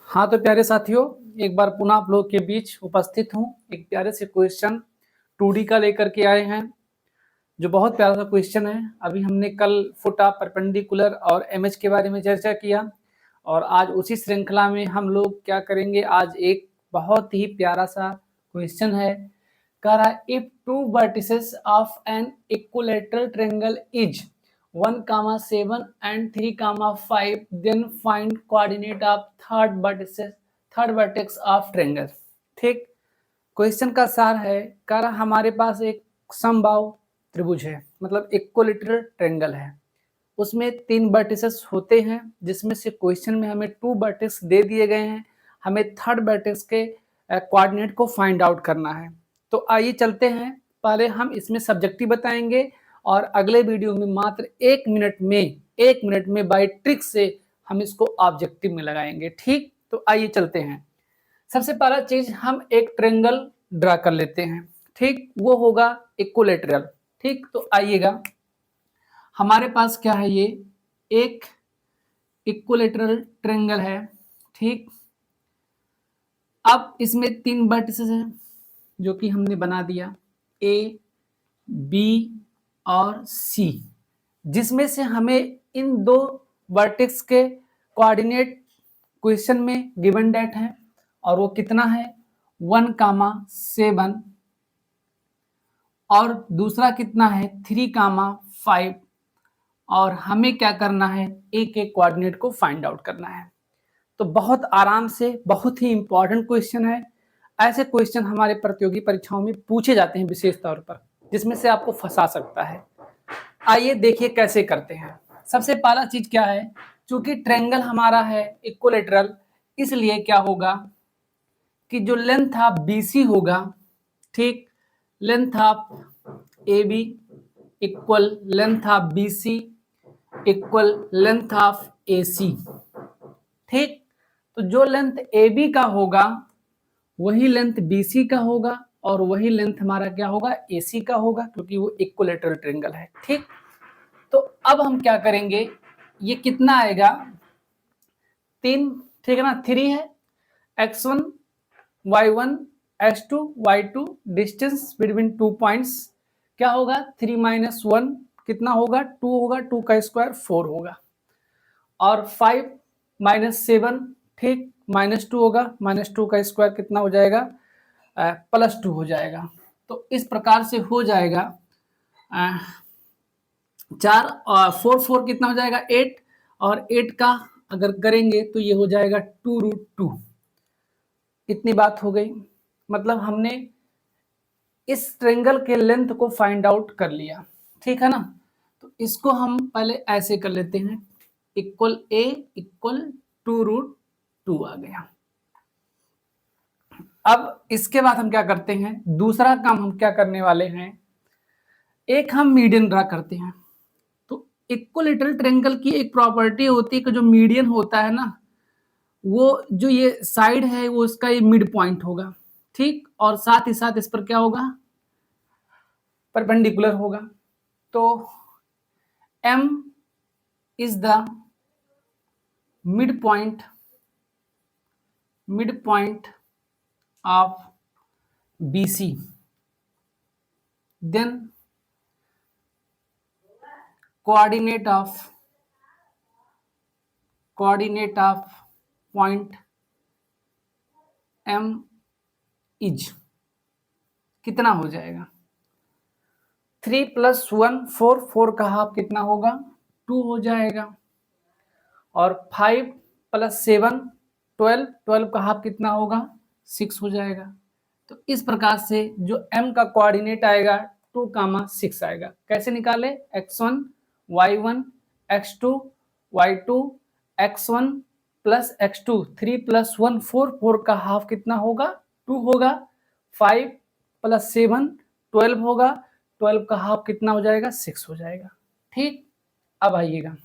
हाँ तो प्यारे साथियों, एक बार पुनः आप लोग के बीच उपस्थित हूँ। एक प्यारे से क्वेश्चन 2D का लेकर के आए हैं, जो बहुत प्यारा सा क्वेश्चन है। अभी हमने कल फुटा, परपेंडिकुलर और एमएच के बारे में चर्चा किया, और आज उसी श्रृंखला में हम लोग क्या करेंगे, आज एक बहुत ही प्यारा सा क्वेश्चन है। कह रहा है if two vertices of an equilateral triangle is 1, 7 and 3, 5, then find coordinate of third vertex of triangle. ठीक, क्वेश्चन का सार है, कह रहा हमारे पास एक समबाहु त्रिभुज है, मतलब इक्विलेटरल ट्रायंगल है। उसमें 3 वर्टिसेस होते हैं, जिसमें से क्वेश्चन में हमें 2 वर्टेक्स दे दिए गए हैं। हमें थर्ड वर्टेक्स के कोऑर्डिनेट को फाइंड आउट करना है। तो आइए चलते हैं। पहले हम इसमें सब्जेक्टिव बताएंगे, और अगले वीडियो में मात्र 1 मिनट में बाय ट्रिक से हम इसको ऑब्जेक्टिव में लगाएंगे। ठीक, तो आइए चलते हैं। सबसे पहला चीज, हम एक ट्रायंगल ड्रा कर लेते हैं। ठीक, वो होगा इक्विलेटरल। ठीक, तो आइएगा, हमारे पास क्या है, ये एक इक्विलेटरल ट्रायंगल है। ठीक, अब इसमें 3 वर्टिसेस हैं, जो कि हमने बना दिया, ए, बी और सी, जिसमें से हमें इन 2 वर्टेक्स के कोऑर्डिनेट क्वेश्चन में गिवन डेट है, और वो कितना है 1, 7, और दूसरा कितना है 3, 5, और हमें क्या करना है, एक एक कोऑर्डिनेट को फाइंड आउट करना है। तो बहुत आराम से, बहुत ही इंपॉर्टेंट क्वेश्चन है। ऐसे क्वेश्चन हमारे प्रतियोगी परीक्षाओं में पूछे जाते हैं विशेष तौर पर, जिसमें से आपको फंसा सकता है। आइए देखिए कैसे करते हैं। सबसे पहला चीज क्या है, चूंकि ट्रायंगल हमारा है इक्विलेटरल, इसलिए क्या होगा कि जो लेंथ ऑफ बीसी होगा, ठीक, length of A B equal length of B C equal length of A C. ठीक, तो जो लेंथ ए बी का होगा वही लेंथ बी सी का होगा, और वही लेंथ हमारा क्या होगा, ए सी का होगा, क्योंकि वो इक्विलेटरल ट्रायंगल है। ठीक, तो अब हम क्या करेंगे, ये कितना आएगा 3, ठीक है ना, 3 है, x1 y1 x2 y2, distance between 2 points क्या होगा 3 - 1 कितना होगा 2 होगा, 2 का स्क्वायर 4 होगा, और 5 - 7, ठीक, -2 होगा, -2 का स्क्वायर कितना हो जाएगा +2 हो जाएगा। तो इस प्रकार से हो जाएगा 4 और 4 कितना हो जाएगा 8, और 8 का अगर करेंगे तो ये हो जाएगा 2√2। इतनी बात हो गई, मतलब हमने इस ट्रायंगल के लेंथ को फाइंड आउट कर लिया। ठीक है ना, तो इसको हम पहले ऐसे कर लेते हैं, इक्वल ए इक्वल 2√2 आ गया। अब इसके बाद हम क्या करते हैं, दूसरा काम हम क्या करने वाले हैं, एक हम मीडियन ड्रा करते हैं। तो इक्विलेटरल ट्रायंगल की एक प्रॉपर्टी होती है कि जो मीडियन होता है ना, वो जो ये साइड है वो इसका ये मिड पॉइंट होगा। ठीक, और साथ ही साथ इस पर क्या होगा, परपेंडिकुलर होगा। तो M is the mid point of BC, then coordinate of point M is कितना हो जाएगा 3 + 1 4, 4 का हाफ कितना होगा 2 हो जाएगा, और 5 + 7 12, 12 का हाफ कितना होगा 6 हो जाएगा। तो इस प्रकार से जो M का कोऑर्डिनेट आएगा 2, 6 आएगा। कैसे निकाले, x1 y1 x2 y2 x1 + x2 3 + 1 4, 4 का हाफ कितना होगा 2 होगा, 5 + 7 12 होगा, 12 का हाफ कितना हो जाएगा 6 हो जाएगा। ठीक, अब आइएगा,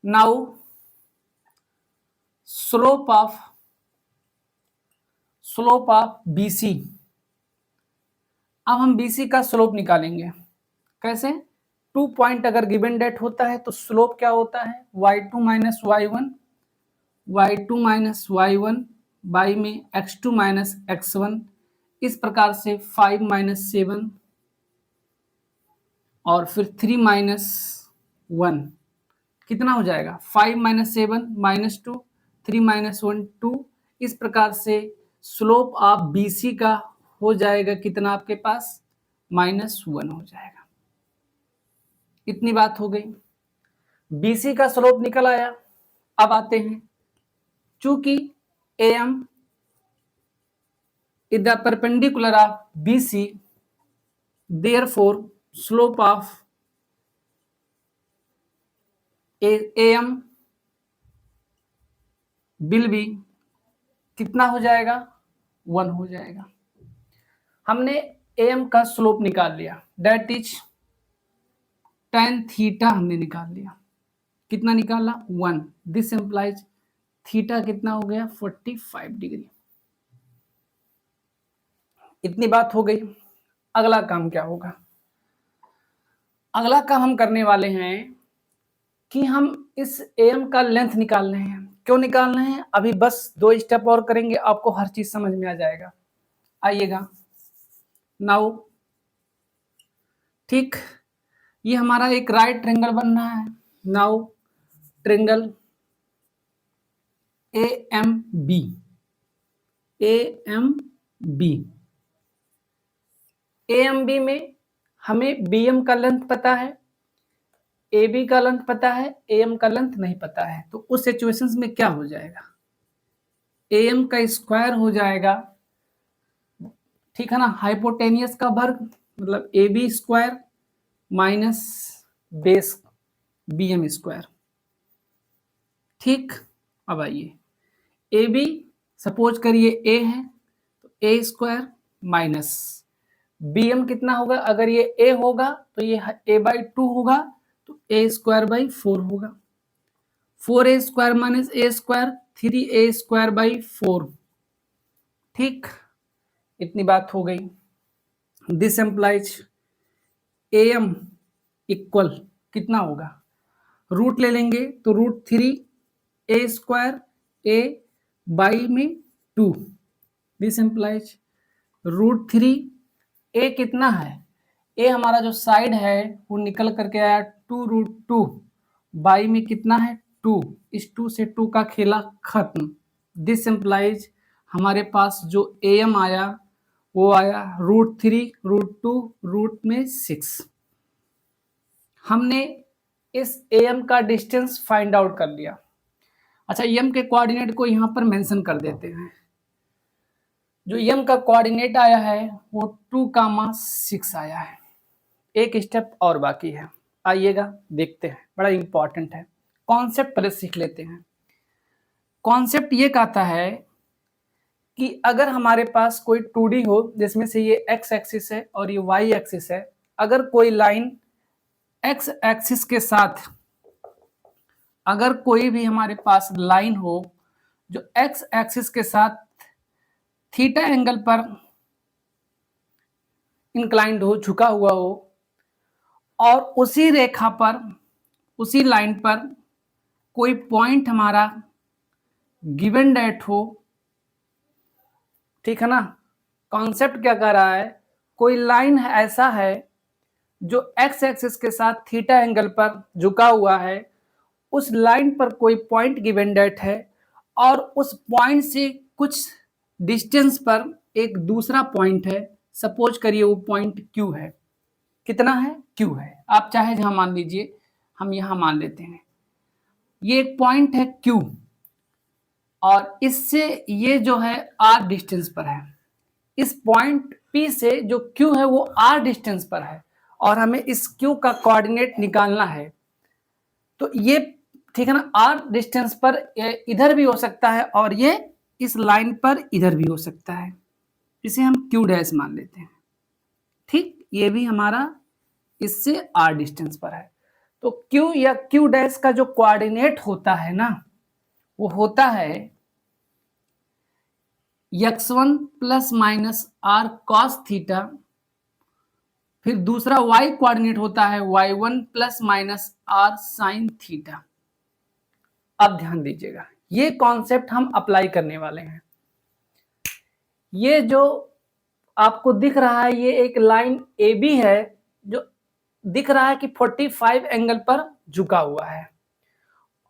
नाउ स्लोप ऑफ BC। अब हम BC का स्लोप निकालेंगे। कैसे, 2 पॉइंट अगर गिवन डेट होता है तो स्लोप क्या होता है y2 - y1 y2 minus y1, y में x2 माइनस x1, इस प्रकार से 5 माइनस 7 और फिर 3 माइनस 1 कितना हो जाएगा 5 माइनस 7 माइनस 2, 3 माइनस 1 2। इस प्रकार से स्लोप ऑफ BC का हो जाएगा कितना आपके पास -1 हो जाएगा। इतनी बात हो गई। BC का स्लोप निकल आया। अब आते हैं, चूंकि AM is the perpendicular of BC, therefore slope of AM will be कितना हो जाएगा 1 हो जाएगा। हमने AM का स्लोप निकाल लिया, दैट इज tan थीटा हमने निकाल लिया। कितना निकाला 1। दिस एम्प्लाइज थीटा कितना हो गया 45 डिग्री। इतनी बात हो गई। अगला काम क्या होगा? अगला काम हम करने वाले हैं कि हम इस AM का लेंथ निकालने हैं। क्यों निकालना है? अभी बस 2 स्टेप और करेंगे, आपको हर चीज समझ में आ जाएगा। आइएगा नाउ, ठीक, ये हमारा एक राइट ट्रायंगल बन रहा है। नाउ ट्रायंगल AMB, AMB में हमें BM का लेंथ पता है, AB का लेंथ पता है, AM का लेंथ नहीं पता है। तो उस सिचुएशंस में क्या हो जाएगा, AM का स्क्वायर हो जाएगा, ठीक है ना, हाइपोटेनियस का वर्ग मतलब AB square minus base BM square. ठीक, अब आइए AB सपोज करिए A है तो A स्क्वायर माइनस BM कितना होगा, अगर ये A होगा तो ये A/2 होगा तो A स्क्वायर बाई 4 होगा। 4A square minus A square 3A square by 4। ठीक, इतनी बात हो गई। दिस एम्प्लाइज AM इक्वल कितना होगा, रूट ले लेंगे तो √3A स्क्वायर A बाई में 2। दिस एम्प्लाइज √3 A कितना है, A हमारा जो साइड है वो निकल करके आया 2√2 बाई में कितना है 2। इस 2 से 2 का खेला खत्म। दिस एम्प्लाइज हमारे पास जो AM आया वो आया √3 √2 रूट में 6। हमने इस AM का डिस्टेंस फाइंड आउट कर लिया। अच्छा, AM के कोऑर्डिनेट को यहाँ पर मेंशन कर देते हैं। जो M का कोऑर्डिनेट आया है वो 2,6 आया है। एक स्टेप और बाकी है, आइएगा देखते हैं, बड़ा इंपॉर्टेंट है। कॉन्सेप्ट पहले सीख लेते हैं। कॉन्सेप्ट ये कहता है कि अगर हमारे पास कोई 2D हो जिसमें से ये x एक्सिस है और ये y एक्सिस है, अगर कोई लाइन x एक्सिस के साथ, अगर कोई भी हमारे पास लाइन हो जो x एक्सिस के साथ थीटा एंगल पर इंक्लाइंड हो, झुका हुआ हो, और उसी रेखा पर, उसी लाइन पर कोई पॉइंट हमारा गिवन डेट हो, ठीक है ना। कॉन्सेप्ट क्या कर रहा है, कोई लाइन ऐसा है जो x एक्सिस के साथ थीटा एंगल पर झुका हुआ है, उस लाइन पर कोई पॉइंट गिवन डेट है और उस पॉइंट से कुछ डिस्टेंस पर एक दूसरा पॉइंट है। सपोज करिए वो पॉइंट Q है। कितना है, Q है। आप चाहे जहां मान लीजिए, हम यहां मान लेते हैं ये एक पॉइंट है Q और इससे ये जो है R डिस्टेंस पर है। इस पॉइंट P से जो Q है वो R डिस्टेंस पर है और हमें इस Q का कोऑर्डिनेट निकालना है। तो ये, ठीक है ना, R डिस्टेंस पर इधर भी हो सकता है और ये इस लाइन पर इधर भी हो सकता है। इसे हम Q डैश मान लेते हैं। ठीक, ये भी हमारा इससे R डिस्टेंस पर है। तो Q या Q डैश का जो कोऑर्डिनेट होता है ना, वो होता है x1 plus minus R cos theta, फिर दूसरा y कोऑर्डिनेट होता है y1 plus minus R sin theta. अब ध्यान दीजिएगा, ये कॉन्सेप्ट हम अप्लाई करने वाले हैं। ये जो आपको दिख रहा है ये एक लाइन AB है जो दिख रहा है कि 45 एंगल पर झुका हुआ है,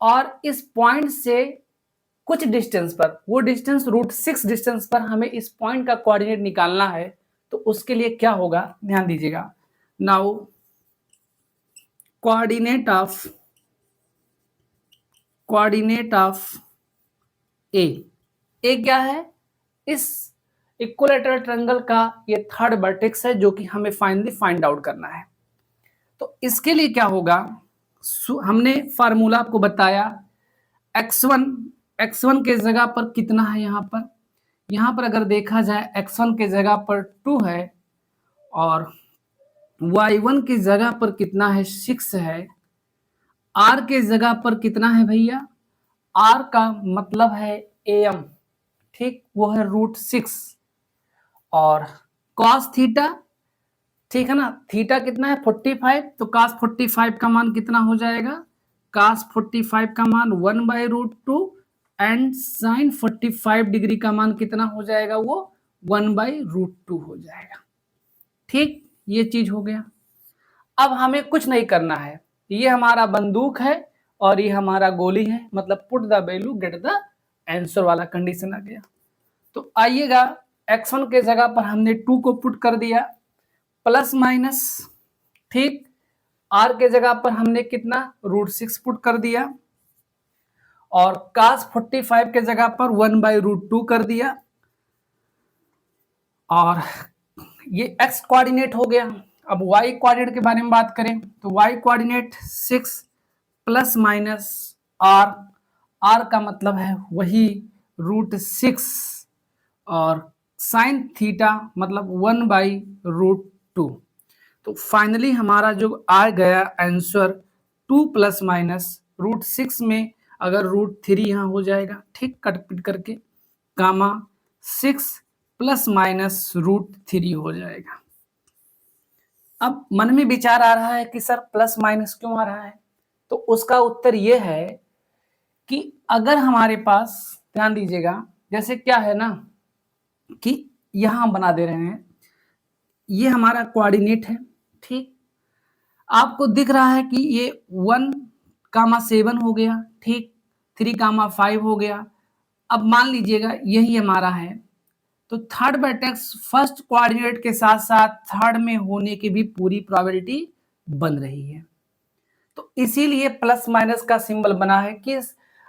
और इस पॉइंट से कुछ डिस्टेंस पर, वो डिस्टेंस √6 डिस्टेंस पर हमें इस पॉइंट का कोऑर्डिनेट निकालना है। तो उसके लिए क्या होगा, ध्यान दीजिएगा। नाउ कोऑर्डिनेट ऑफ ए क्या है, इस इक्विलैटरल ट्रायंगल का ये थर्ड वर्टेक्स है जो कि हमें फाइनली फाइंड आउट करना है। तो इसके लिए क्या होगा, हमने फार्मूला आपको बताया, x1 के जगह पर कितना है, यहाँ पर अगर देखा जाए x1 के जगह पर 2 है और y1 की जगह पर कितना है, 6 है। r के जगह पर कितना है भैया, r का मतलब है am, ठीक, वो है √6, और cos थीटा, ठीक है ना, थीटा कितना है 45, तो cos 45 का मान कितना हो जाएगा, cos 45 का मान 1/√2 एंड sin 45 डिग्री का मान कितना हो जाएगा, वो 1/√2 हो जाएगा। ठीक, ये चीज हो गया। अब हमें कुछ नहीं करना है, ये हमारा बंदूक है और ये हमारा गोली है, मतलब put the value get the answer वाला कंडीशन आ गया। तो आइएगा, x1 के जगह पर हमने 2 को पुट कर दिया, प्लस माइनस, ठीक, r के जगह पर हमने कितना √6 पुट कर दिया, और cos 45 के जगह पर 1/√2 कर दिया, और ये x कोऑर्डिनेट हो गया। अब y कोऑर्डिनेट के बारे में बात करें तो y coordinate 6 plus minus r का मतलब है वही √6, और साइन थीटा मतलब 1/√2। तो फाइनली हमारा जो आ गया आंसर 2 प्लस माइनस √6 में अगर √3 यहाँ हो जाएगा, ठीक, कट पिट करके, गामा 6 प्लस माइनस √3 हो जाएगा। अब मन में विचार आ रहा है कि सर प्लस माइनस क्यों आ रहा है, तो उसका उत्तर ये है कि अगर हमारे पास, ध्यान दीजिएगा, जैसे क्या है ना कि यहां बना दे रहे हैं, ये हमारा कोऑर्डिनेट है, ठीक, आपको दिख रहा है कि ये 1,7 हो गया, ठीक, 3,5 हो गया। अब मान लीजिएगा यही हमारा है, तो थर्ड वर्टेक्स फर्स्ट कोऑर्डिनेट के साथ साथ थर्ड में होने की भी पूरी प्रोबेबिलिटी बन रही है। तो इसीलिए प्लस माइनस का सिंबल बना है कि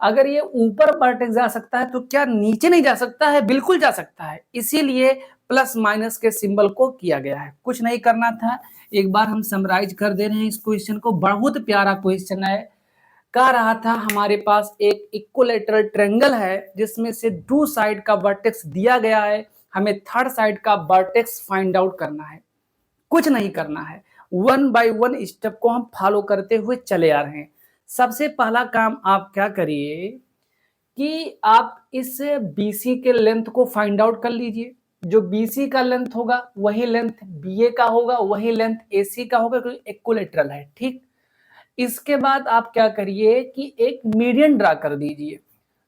अगर ये ऊपर वर्टेक्स जा सकता है तो क्या नीचे नहीं जा सकता है, बिल्कुल जा सकता है, इसीलिए प्लस माइनस के सिंबल को किया गया है। कुछ नहीं करना था, एक बार हम समराइज कर दे रहे हैं इस क्वेश्चन को, बहुत प्यारा क्वेश्चन है। कह रहा था हमारे पास एक इक्विलैटरल ट्रायंगल है जिसमें से 2 साइड का वर्टेक्स दिया गया है, हमें थर्ड साइड का वर्टेक्स फाइंड आउट करना है। कुछ नहीं करना है, 1 बाय 1 स्टेप को हम फॉलो करते हुए चले आ रहे हैं। सबसे पहला काम आप क्या करिए कि आप इस BC के लेंथ को फाइंड आउट कर लीजिए। जो BC का लेंथ होगा वही लेंथ BA का होगा, वही लेंथ AC का होगा, क्योंकि इक्विलैटरल है, ठीक। इसके बाद आप क्या करिए कि एक मीडियन ड्रा कर दीजिए।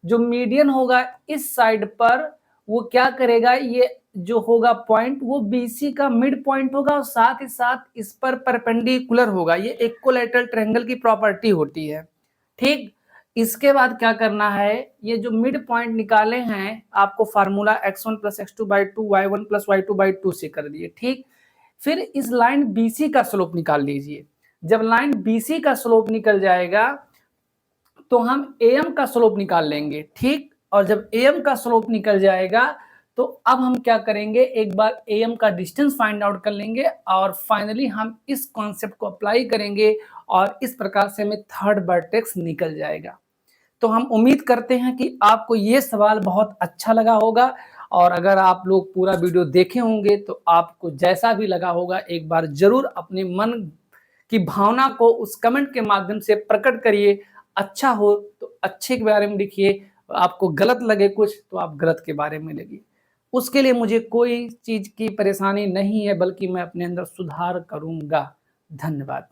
जो मीडियन होगा इस साइड पर वो क्या करेगा, ये जो होगा पॉइंट वो BC का मिड पॉइंट होगा और साथ ही साथ इस पर परपेंडिकुलर होगा। ये इक्विलैटरल ट्रायंगल की प्रॉपर्टी होती है, ठीक। इसके बाद क्या करना है, ये जो मिड पॉइंट निकाले हैं आपको formula x1 + x2/2 y1 + y2/2 से कर दिए, ठीक। फिर इस लाइन BC का स्लोप निकाल लीजिए। जब लाइन BC का स्लोप निकल जाएगा तो हम AM का स्लोप निकाल लेंगे, ठीक। और जब AM का स्लोप निकल जाएगा तो अब हम क्या करेंगे, एक बार AM का डिस्टेंस फाइंड आउट कर लेंगे और फाइनली हम इस कॉन्सेप्ट को अप्लाई करेंगे और इस प्रकार से हमें थर्ड वर्टेक्स निकल जाएगा। तो हम उम्मीद करते हैं कि आपको ये सवाल बहुत अच्छा लगा होगा, और अगर आप लोग पूरा वीडियो देखे होंगे तो आपको जैसा भी लगा होगा एक बार जरूर अपने मन की भावना को उस कमेंट के माध्यम से प्रकट करिए। अच्छा हो तो अच्छे के बारे में लिखिए, आपको गलत लगे कुछ तो आप गलत के बारे में लिखिए। उसके लिए मुझे कोई चीज की परेशानी नहीं है, बल्कि मैं अपने अंदर सुधार करूंगा। धन्यवाद।